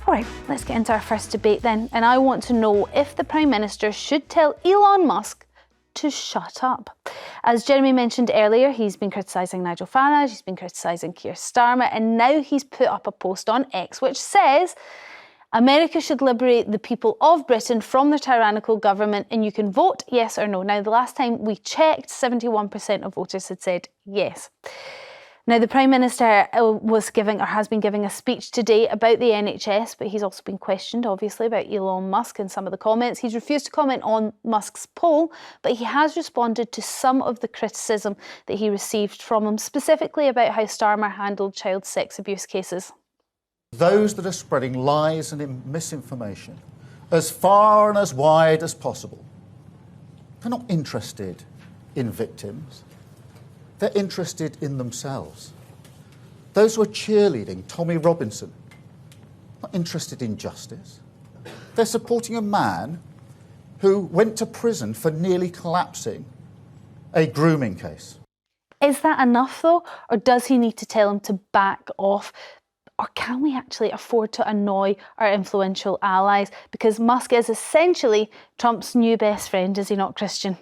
All right, let's get into our first debate then. And I want to know if the Prime Minister should tell Elon Musk to shut up. As Jeremy mentioned earlier, he's been criticising Nigel Farage, he's been criticising Keir Starmer, and now he's put up a post on X which says America should liberate the people of Britain from their tyrannical government, and you can vote yes or no. Now, the last time we checked, 71% of voters had said yes. Now, the Prime Minister has been giving a speech today about the NHS, but he's also been questioned, obviously, about Elon Musk and some of the comments. He's refused to comment on Musk's poll, but he has responded to some of the criticism that he received from him, specifically about how Starmer handled child sex abuse cases. Those that are spreading lies and misinformation as far and as wide as possible, they're not interested in victims. They're interested in themselves. Those who are cheerleading Tommy Robinson, not interested in justice. They're supporting a man who went to prison for nearly collapsing a grooming case. Is that enough, though? Or does he need to tell him to back off? Or can we actually afford to annoy our influential allies? Because Musk is essentially Trump's new best friend, is he not, Christian?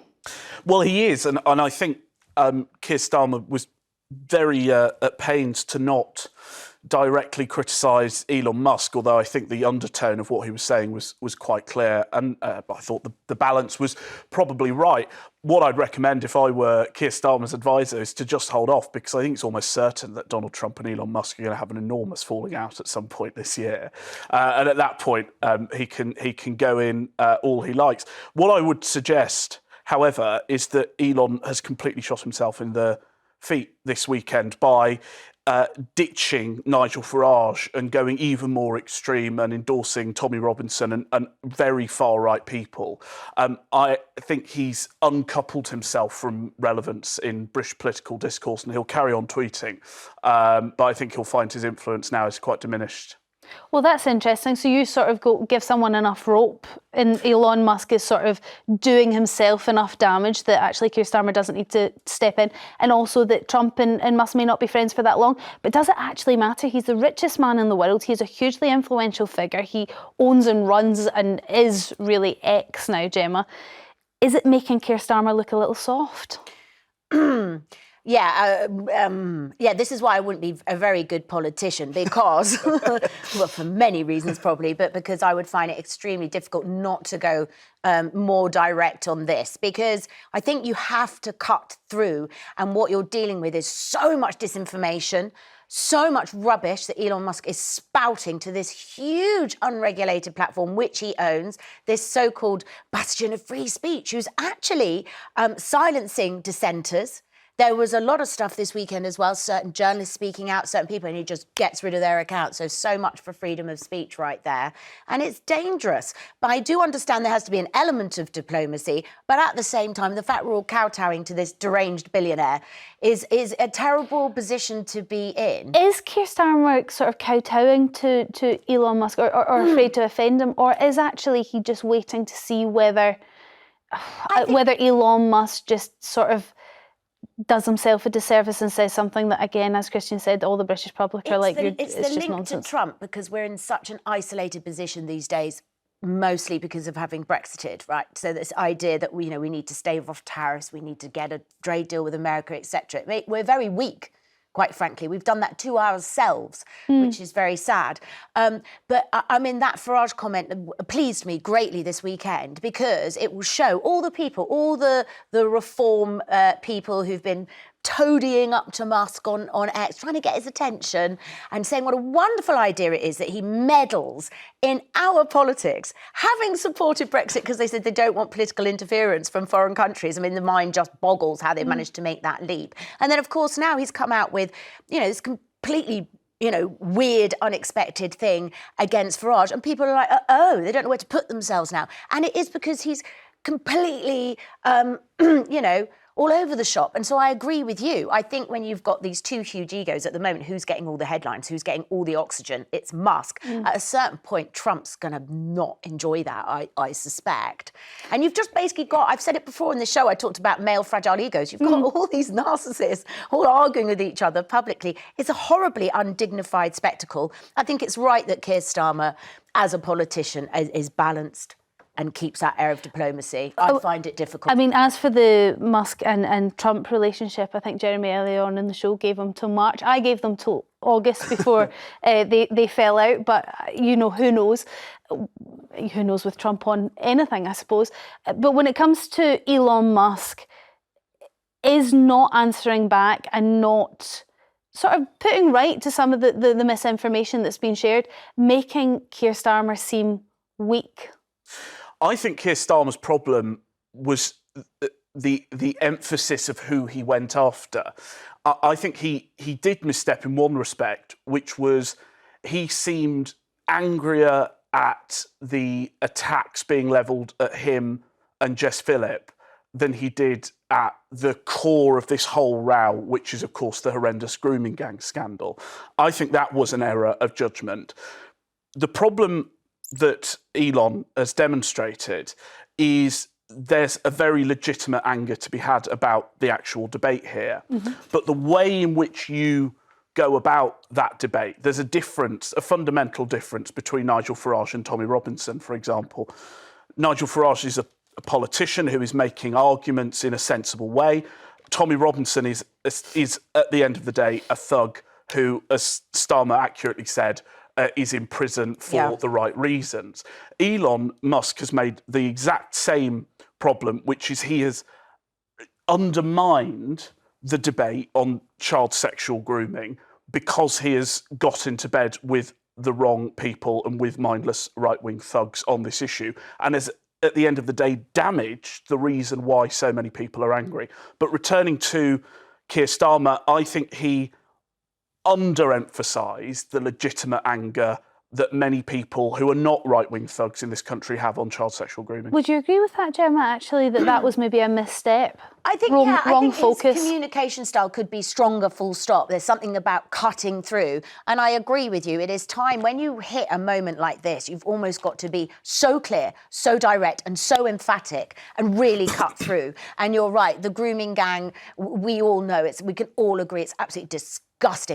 Well, he is, and I think Keir Starmer was very at pains to not directly criticise Elon Musk, although I think the undertone of what he was saying was quite clear, and I thought the balance was probably right. What I'd recommend if I were Keir Starmer's advisor is to just hold off, because I think it's almost certain that Donald Trump and Elon Musk are going to have an enormous falling out at some point this year, and at that point he can go in all he likes. What I would suggest, however, is that Elon has completely shot himself in the feet this weekend by ditching Nigel Farage and going even more extreme and endorsing Tommy Robinson and very far-right people. I think he's uncoupled himself from relevance in British political discourse, and he'll carry on tweeting. But I think he'll find his influence now is quite diminished. Well, that's interesting. So you sort of give someone enough rope, and Elon Musk is sort of doing himself enough damage that actually Keir Starmer doesn't need to step in, and also that Trump and Musk may not be friends for that long. But does it actually matter? He's the richest man in the world. He's a hugely influential figure. He owns and runs and is really X now, Gemma. Is it making Keir Starmer look a little soft? Yeah, this is why I wouldn't be a very good politician, because, well, for many reasons probably, but because I would find it extremely difficult not to go more direct on this, because I think you have to cut through, and what you're dealing with is so much disinformation, so much rubbish that Elon Musk is spouting to this huge unregulated platform which he owns, this so-called bastion of free speech, who's actually silencing dissenters. There was a lot of stuff this weekend as well, certain journalists speaking out, certain people, and he just gets rid of their accounts. So much for freedom of speech right there. And it's dangerous. But I do understand there has to be an element of diplomacy. But at the same time, the fact we're all kowtowing to this deranged billionaire is a terrible position to be in. Is Keir Starmer sort of kowtowing to Elon Musk or afraid to offend him? Or is actually he just waiting to see whether Elon Musk just sort of does himself a disservice and says something that, again, as Christian said, all the British public are like, it's the just link nonsense. to Trump, because we're in such an isolated position these days, mostly because of having Brexited, right? So this idea that we need to stave off tariffs, we need to get a trade deal with America, etc. We're very weak, quite frankly. We've done that to ourselves, which is very sad. But I mean, that Farage comment pleased me greatly this weekend, because it will show all the people, all the reform people who've been toadying up to Musk on X, trying to get his attention and saying what a wonderful idea it is that he meddles in our politics, having supported Brexit because they said they don't want political interference from foreign countries. I mean, the mind just boggles how they managed to make that leap. And then, of course, now he's come out with, this completely weird, unexpected thing against Farage. And people are like, oh, they don't know where to put themselves now. And it is because he's completely, all over the shop. And so I agree with you. I think when you've got these two huge egos at the moment, who's getting all the headlines, who's getting all the oxygen, it's Musk. At a certain point, Trump's going to not enjoy that, I suspect. And you've just basically got, I've said it before in the show, I talked about male fragile egos. You've got all these narcissists all arguing with each other publicly. It's a horribly undignified spectacle. I think it's right that Keir Starmer, as a politician, is balanced and keeps that air of diplomacy. I find it difficult. I mean, as for the Musk and Trump relationship, I think Jeremy earlier on in the show gave them till March. I gave them till August before they fell out. But, you know, who knows? Who knows with Trump on anything, I suppose. But when it comes to Elon Musk, is not answering back and not sort of putting right to some of the misinformation that's been shared, making Keir Starmer seem weak. I think Keir Starmer's problem was the emphasis of who he went after. I think he did misstep in one respect, which was he seemed angrier at the attacks being levelled at him and Jess Phillip than he did at the core of this whole row, which is, of course, the horrendous grooming gang scandal. I think that was an error of judgment. The problem that Elon has demonstrated is there's a very legitimate anger to be had about the actual debate here. But the way in which you go about that debate, there's a fundamental difference between Nigel Farage and Tommy Robinson, for example. Nigel Farage is a politician who is making arguments in a sensible way. Tommy Robinson is at the end of the day, a thug who, as Starmer accurately said, is in prison for the right reasons. Elon Musk has made the exact same problem, which is he has undermined the debate on child sexual grooming because he has got into bed with the wrong people and with mindless right-wing thugs on this issue, and has, at the end of the day, damaged the reason why so many people are angry. But returning to Keir Starmer, I think he underemphasised the legitimate anger that many people who are not right-wing thugs in this country have on child sexual grooming. Would you agree with that, Gemma, actually, that was maybe a misstep? I think, wrong focus. His communication style could be stronger, full stop. There's something about cutting through. And I agree with you. It is time, when you hit a moment like this, you've almost got to be so clear, so direct and so emphatic and really cut through. And you're right, the grooming gang, we all know, we can all agree it's absolutely disgusting.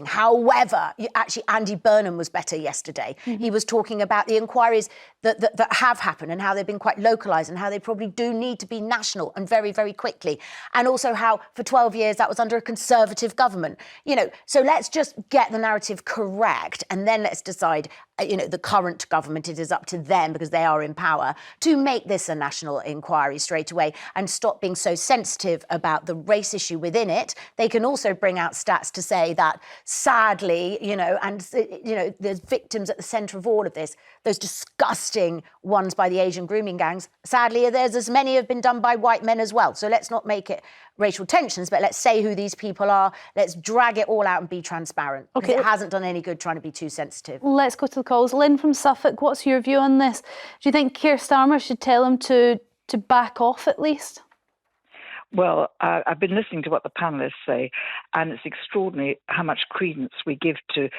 However, actually, Andy Burnham was better yesterday. He was talking about the inquiries that have happened and how they've been quite localised and how they probably do need to be national and very, very quickly. And also how for 12 years that was under a Conservative government. You know, so let's just get the narrative correct and then let's decide, you know, the current government, it is up to them because they are in power to make this a national inquiry straight away and stop being so sensitive about the race issue within it. They can also bring out stats to say that sadly, you know, and, you know, there's victims at the centre of all of this, those disgusting ones by the Asian grooming gangs. Sadly, there's as many have been done by white men as well. So let's not make it racial tensions, but let's say who these people are. Let's drag it all out and be transparent. Okay. It hasn't done any good trying to be too sensitive. Let's go to the calls. Lynn from Suffolk, what's your view on this? Do you think Keir Starmer should tell him to back off at least? Well, I've been listening to what the panellists say, and it's extraordinary how much credence we give to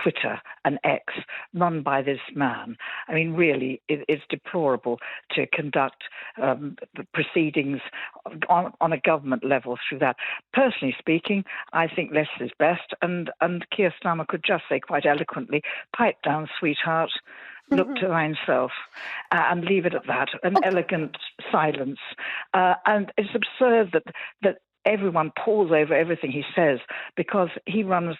Twitter and X run by this man. I mean, really, it's deplorable to conduct the proceedings on a government level through that. Personally speaking, I think less is best, and Keir Starmer could just say quite eloquently, pipe down, sweetheart. Look to thyself and leave it at that, an elegant silence. And it's absurd that everyone pawns over everything he says because he runs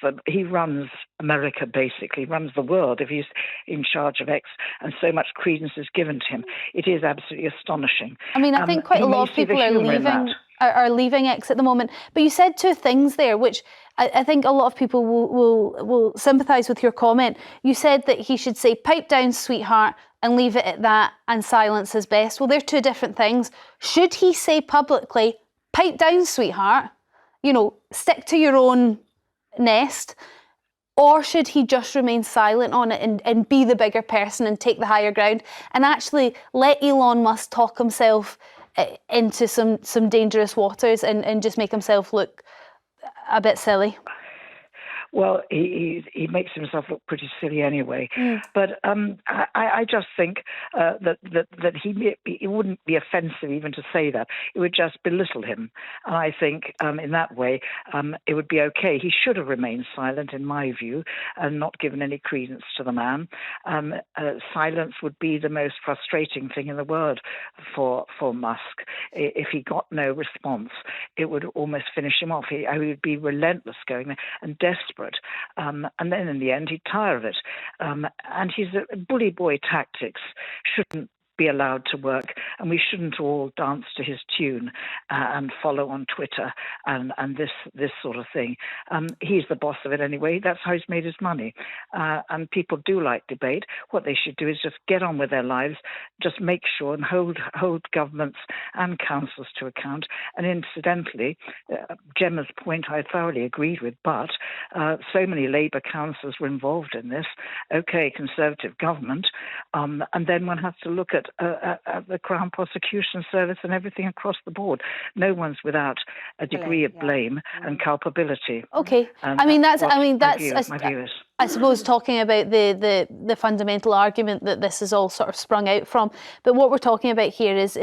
America, basically, runs the world if he's in charge of X, and so much credence is given to him. It is absolutely astonishing. I mean, I think quite a lot of people are leaving X at the moment. But you said two things there, which I think a lot of people will sympathise with your comment. You said that he should say, pipe down, sweetheart, and leave it at that, and silence is best. Well, they're two different things. Should he say publicly, pipe down, sweetheart, you know, stick to your own nest, or should he just remain silent on it and be the bigger person and take the higher ground and actually let Elon Musk talk himself into some dangerous waters and just make himself look a bit silly? Well, he makes himself look pretty silly anyway. But I just think that it wouldn't be offensive even to say that. It would just belittle him. And I think in that way it would be okay. He should have remained silent, in my view, and not given any credence to the man. Silence would be the most frustrating thing in the world for Musk. If he got no response, it would almost finish him off. He would be relentless going there and desperate. And then in the end, he'd tire of it. And his bully boy tactics shouldn't be allowed to work, and we shouldn't all dance to his tune and follow on Twitter and this sort of thing. He's the boss of it anyway. That's how he's made his money. And people do like debate. What they should do is just get on with their lives, just make sure and hold governments and councils to account. And incidentally, Gemma's point I thoroughly agreed with, but so many Labour councillors were involved in this. Okay, Conservative government, and then one has to look at the Crown Prosecution Service and everything across the board. No one's without a degree of blame and culpability. Okay, And I mean that's my view is. I suppose talking about the fundamental argument that this is all sort of sprung out from, but what we're talking about here is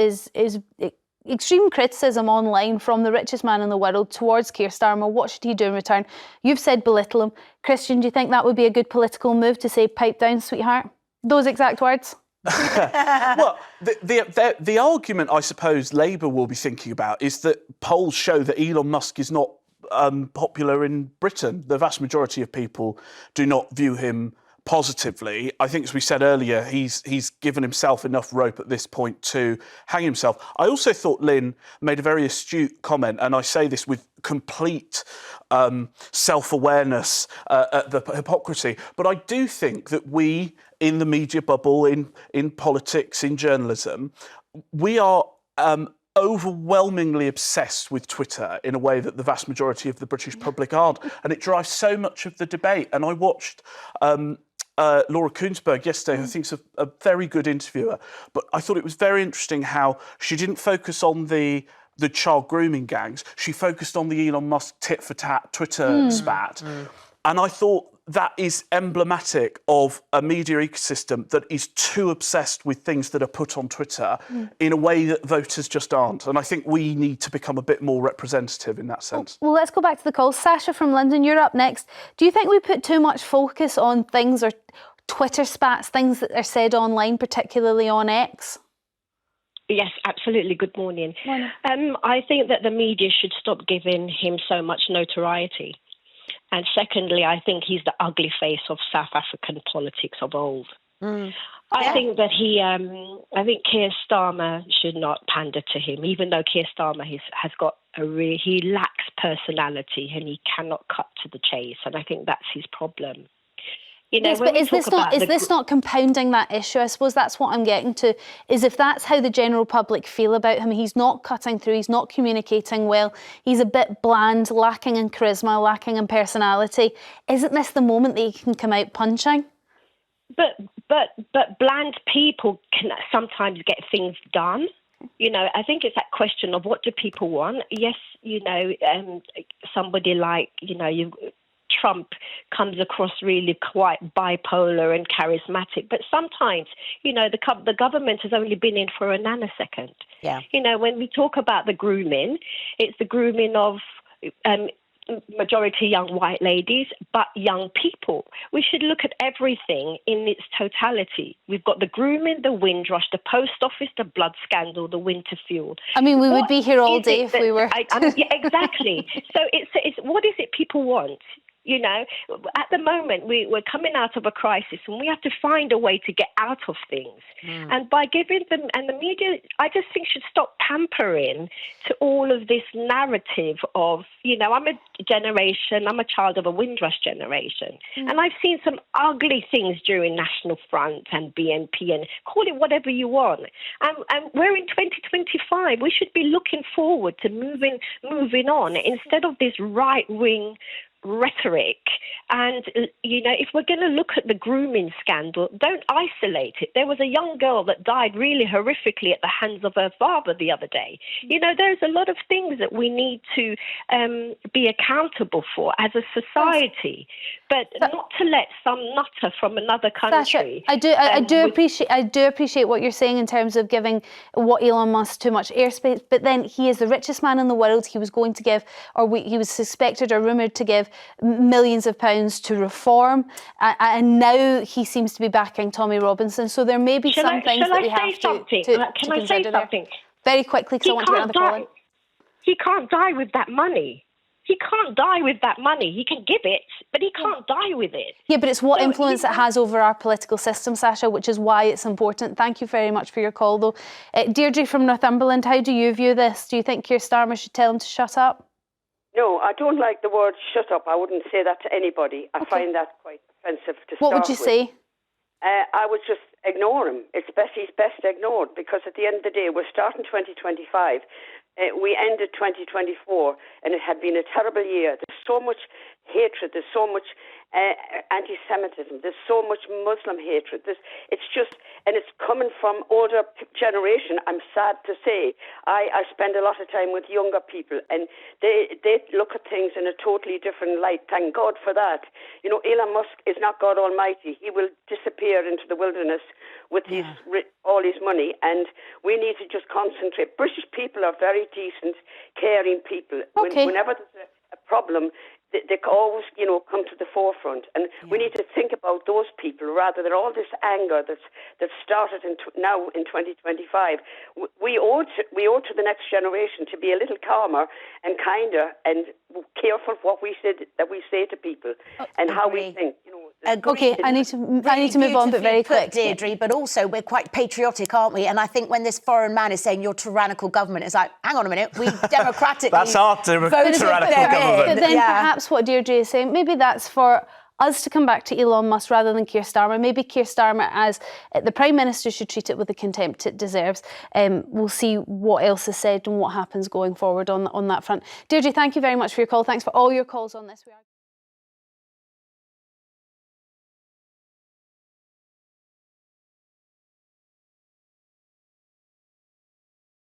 extreme criticism online from the richest man in the world towards Keir Starmer. What should he do in return? You've said belittle him. Christian, do you think that would be a good political move to say, pipe down, sweetheart? Those exact words? Well, the argument I suppose Labour will be thinking about is that polls show that Elon Musk is not popular in Britain. The vast majority of people do not view him positively. I think, as we said earlier, he's given himself enough rope at this point to hang himself. I also thought Lynn made a very astute comment, and I say this with complete self-awareness at the hypocrisy, but I do think that we, in the media bubble, in politics, in journalism, we are overwhelmingly obsessed with Twitter in a way that the vast majority of the British public aren't, and it drives so much of the debate. And I watched Laura Kuenssberg yesterday, who I think is a very good interviewer, but I thought it was very interesting how she didn't focus on the child grooming gangs. She focused on the Elon Musk tit-for-tat Twitter spat. And I thought that is emblematic of a media ecosystem that is too obsessed with things that are put on Twitter in a way that voters just aren't. And I think we need to become a bit more representative in that sense. Well, let's go back to the calls. Sasha from London, you're up next. Do you think we put too much focus on things or Twitter spats, things that are said online, particularly on X? Yes, absolutely. Good morning. Morning. I think that the media should stop giving him so much notoriety. And secondly, I think he's the ugly face of South African politics of old. I think that I think Keir Starmer should not pander to him, even though Keir Starmer has got he lacks personality and he cannot cut to the chase. And I think that's his problem. You know, yes, but is this not compounding that issue? I suppose that's what I'm getting to, is if that's how the general public feel about him, he's not cutting through, he's not communicating well, he's a bit bland, lacking in charisma, lacking in personality. Isn't this the moment that he can come out punching? But bland people can sometimes get things done. You know, I think it's that question of what do people want? Yes, you know, somebody like, you know, Trump comes across really quite bipolar and charismatic, but sometimes, you know, the government has only been in for a nanosecond. Yeah. You know, when we talk about the grooming, it's the grooming of majority young white ladies, but young people. We should look at everything in its totality. We've got the grooming, the Windrush, the post office, the blood scandal, the winter fuel. I mean, we would be here all day if we were. Yeah, exactly. So it's what is it people want? You know, at the moment, we're coming out of a crisis and we have to find a way to get out of things. And by giving them, and the media, I just think should stop pampering to all of this narrative of, you know, I'm a child of a Windrush generation. And I've seen some ugly things during National Front and BNP and call it whatever you want. And we're in 2025. We should be looking forward to moving on instead of this right-wing rhetoric. And, if we're going to look at the grooming scandal, don't isolate it. There was a young girl that died really horrifically at the hands of her father the other day. There's a lot of things that we need to be accountable for as a society, but not to let some nutter from another country. Sasha, I do appreciate what you're saying in terms of giving what Elon Musk too much airspace, but then he is the richest man in the world. He was going to give, he was suspected or rumoured to give millions of pounds to reform, and now he seems to be backing Tommy Robinson. So there may be some things that we have to Can I say something? Very quickly, because I want to get another call in. He can't die with that money. He can't die with that money. He can give it, but he can't die with it. Yeah, but it's what influence it has over our political system, Sasha, which is why it's important. Thank you very much for your call, though. Deirdre from Northumberland, how do you view this? Do you think Keir Starmer should tell him to shut up? No, I don't like the word shut up. I wouldn't say that to anybody. I find that quite offensive to start with. What would you say? I would just ignore him. He's best ignored, because at the end of the day, we're starting 2025. We ended 2024, and it had been a terrible year. There's so much hatred. There's so much anti-Semitism. There's so much Muslim hatred. And it's coming from older generation. I'm sad to say. I spend a lot of time with younger people, and they look at things in a totally different light. Thank God for that. Elon Musk is not God Almighty. He will disappear into the wilderness with all his money, and we need to just concentrate. British people are very decent, caring people. Okay. Whenever there's a problem, they always, come to the forefront, and we need to think about those people rather than all this anger that's started now in 2025. We owe to the next generation to be a little calmer and kinder and careful what we say to people and how we think. Okay, I need to move on, but very quick, Deirdre. But also, we're quite patriotic, aren't we? And I think when this foreign man is saying you're tyrannical government, it's like, hang on a minute, we democratically That's our tyrannical government. But then perhaps what Deirdre is saying, maybe that's for us to come back to Elon Musk rather than Keir Starmer. Maybe Keir Starmer, as the Prime Minister, should treat it with the contempt it deserves. We'll see what else is said and what happens going forward on that front. Deirdre, thank you very much for your call. Thanks for all your calls on this.